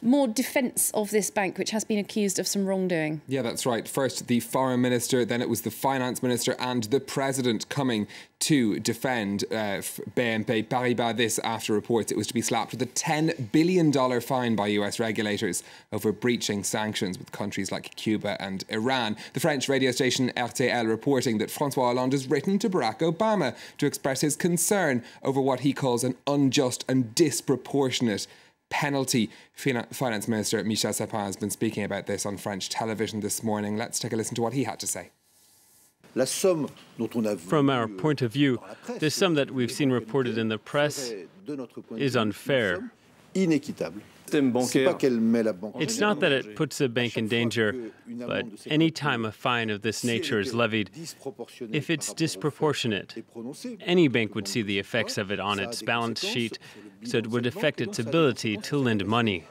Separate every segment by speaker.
Speaker 1: more defence of this bank, which has been accused of some wrongdoing.
Speaker 2: Yeah, that's right. First the foreign minister, then it was the finance minister and the president coming to defend BNP Paribas. This after reports it was to be slapped with a $10 billion fine by US regulators over breaching sanctions with countries like Cuba and Iran. The French radio station RTL reporting that François Hollande has written to Barack Obama to express his concern over what he calls an unjust and disproportionate penalty. Finance Minister Michel Sapin has been speaking about this on French television this morning. Let's take a listen to what he had to say.
Speaker 3: From our point of view, the sum that we've seen reported in the press is unfair. It's not that it puts a bank in danger, but any time a fine of this nature is levied, if it's disproportionate, any bank would see the effects of it on its balance sheet, so it would affect its ability to lend money.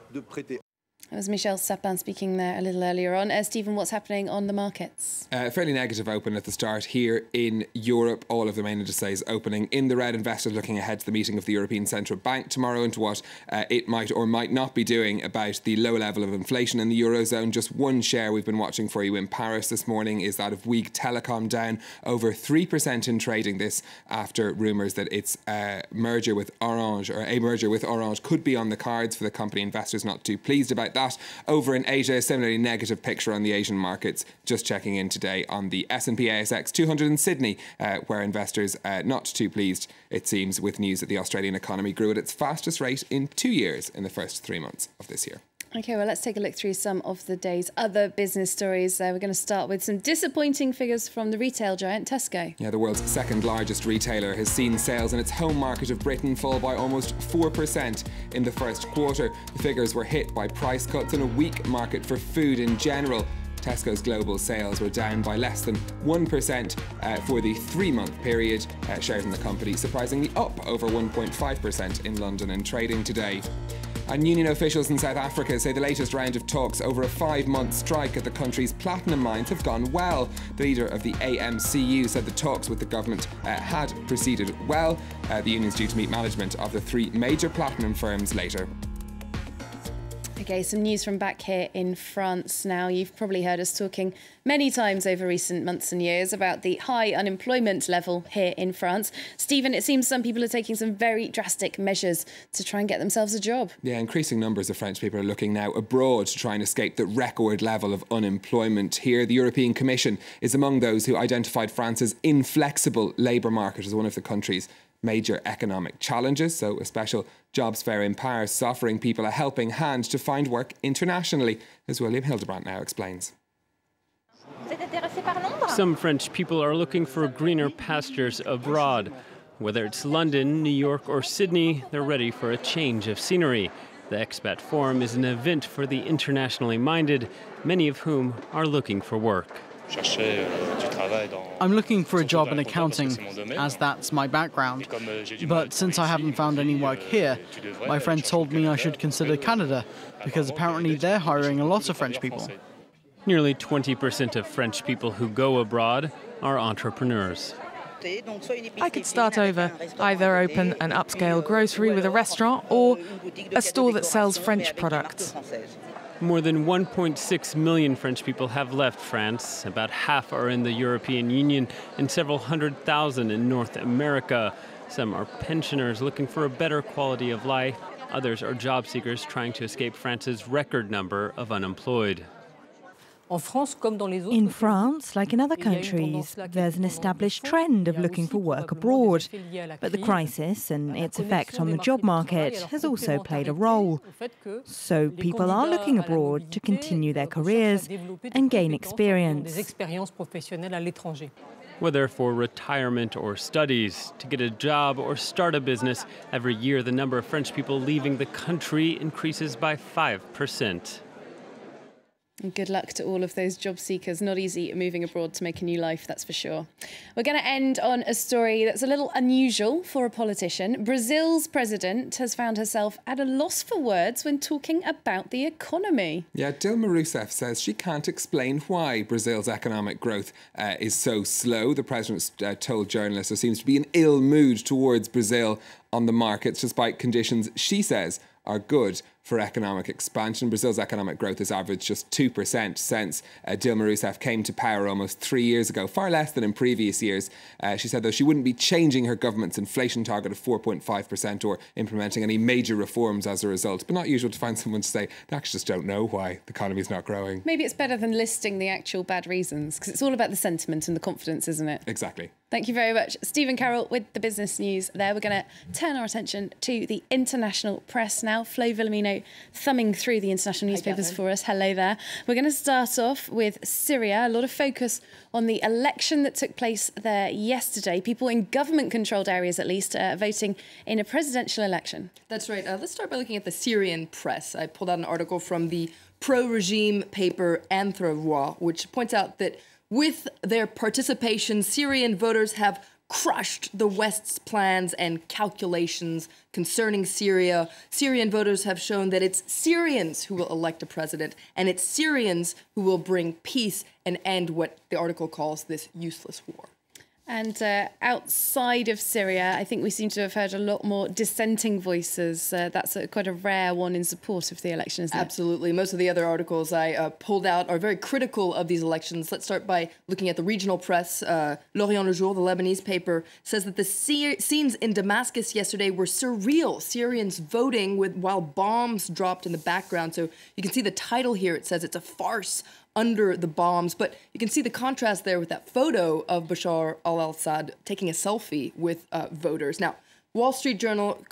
Speaker 1: That was Michel Sapin speaking there a little earlier on. Stephen, what's happening on the markets?
Speaker 2: Fairly negative open at the start here in Europe. All of the main indices opening in the red. Investors looking ahead to the meeting of the European Central Bank tomorrow and to what it might or might not be doing about the low level of inflation in the Eurozone. Just one share we've been watching for you in Paris this morning is that of Bouygues Telecom, down over 3% in trading. This after rumours that its merger with Orange could be on the cards for the company. Investors not too pleased about that. Over in Asia, a similarly negative picture on the Asian markets. Just checking in today on the S&P ASX 200 in Sydney, where investors not too pleased, it seems, with news that the Australian economy grew at its fastest rate in 2 years in the first 3 months of this year.
Speaker 1: OK, well, let's take a look through some of the day's other business stories. We're going to start with some disappointing figures from the retail giant Tesco. Yeah,
Speaker 2: the world's second largest retailer has seen sales in its home market of Britain fall by almost 4% in the first quarter. The figures were hit by price cuts and a weak market for food in general. Tesco's global sales were down by less than 1% for the 3-month period. Shares in the company surprisingly up over 1.5% in London and trading today. And union officials in South Africa say the latest round of talks over a 5-month strike at the country's platinum mines have gone well. The leader of the AMCU said the talks with the government had proceeded well. The union's due to meet management of the 3 major platinum firms later.
Speaker 1: OK, some news from back here in France now. You've probably heard us talking many times over recent months and years about the high unemployment level here in France. Stephen, it seems some people are taking some very drastic measures to try and get themselves a job.
Speaker 2: Yeah, increasing numbers of French people are looking now abroad to try and escape the record level of unemployment here. The European Commission is among those who identified France's inflexible labour market as one of the country's major economic challenges, so a special jobs fair in Paris offering people a helping hand to find work internationally, as William Hildebrandt now explains.
Speaker 3: Some French people are looking for greener pastures abroad. Whether it's London, New York or Sydney, they're ready for a change of scenery. The Expat Forum is an event for the internationally minded, many of whom are looking for work.
Speaker 4: I'm looking for a job in accounting, as that's my background. But since I haven't found any work here, my friend told me I should consider Canada, because apparently they're hiring a lot of French people.
Speaker 3: Nearly 20% of French people who go abroad are entrepreneurs.
Speaker 5: I could start over, either open an upscale grocery with a restaurant or a store that sells French products.
Speaker 3: More than 1.6 million French people have left France. About half are in the European Union and several 100,000 in North America. Some are pensioners looking for a better quality of life. Others are job seekers trying to escape France's record number of unemployed.
Speaker 6: In France, like in other countries, there's an established trend of looking for work abroad. But the crisis and its effect on the job market has also played a role. So people are looking abroad to continue their careers and gain experience.
Speaker 3: Whether for retirement or studies, to get a job or start a business, every year the number of French people leaving the country increases by 5%.
Speaker 1: And good luck to all of those job seekers. Not easy moving abroad to make a new life, that's for sure. We're going to end on a story that's a little unusual for a politician. Brazil's president has found herself at a loss for words when talking about the economy.
Speaker 2: Yeah, Dilma Rousseff says she can't explain why Brazil's economic growth is so slow. The president told journalists there seems to be an ill mood towards Brazil on the markets, despite conditions she says are good for economic expansion. Brazil's economic growth has averaged just 2% since Dilma Rousseff came to power almost 3 years ago, far less than in previous years. She said, though, she wouldn't be changing her government's inflation target of 4.5% or implementing any major reforms as a result. But not usual to find someone to say they actually just don't know why the economy is not growing.
Speaker 1: Maybe it's better than listing the actual bad reasons, because it's all about the sentiment and the confidence, isn't it?
Speaker 2: Exactly.
Speaker 1: Thank you very much. Stephen Carroll with the business news there. We're going to turn our attention to the international press now. Flo Villamino thumbing through the international newspapers for us. Hello there. We're going to start off with Syria. A lot of focus on the election that took place there yesterday. People in government-controlled areas, at least, voting in a presidential election.
Speaker 7: That's right. Let's start by looking at the Syrian press. I pulled out an article from the pro-regime paper Anthrovoix, which points out that with their participation, Syrian voters have crushed the West's plans and calculations concerning Syria. Syrian voters have shown that it's Syrians who will elect a president, and it's Syrians who will bring peace and end what the article calls this useless war.
Speaker 1: And outside of Syria, I think we seem to have heard a lot more dissenting voices. That's quite a rare one in support of the election, isn't it?
Speaker 7: Absolutely. Most of the other articles I pulled out are very critical of these elections. Let's start by looking at the regional press. L'Orient Le Jour, the Lebanese paper, says that the scenes in Damascus yesterday were surreal. Syrians voting while bombs dropped in the background. So you can see the title here. It says it's a farce under the bombs, but you can see the contrast there with that photo of Bashar al-Assad taking a selfie with voters. Now, Wall Street Journal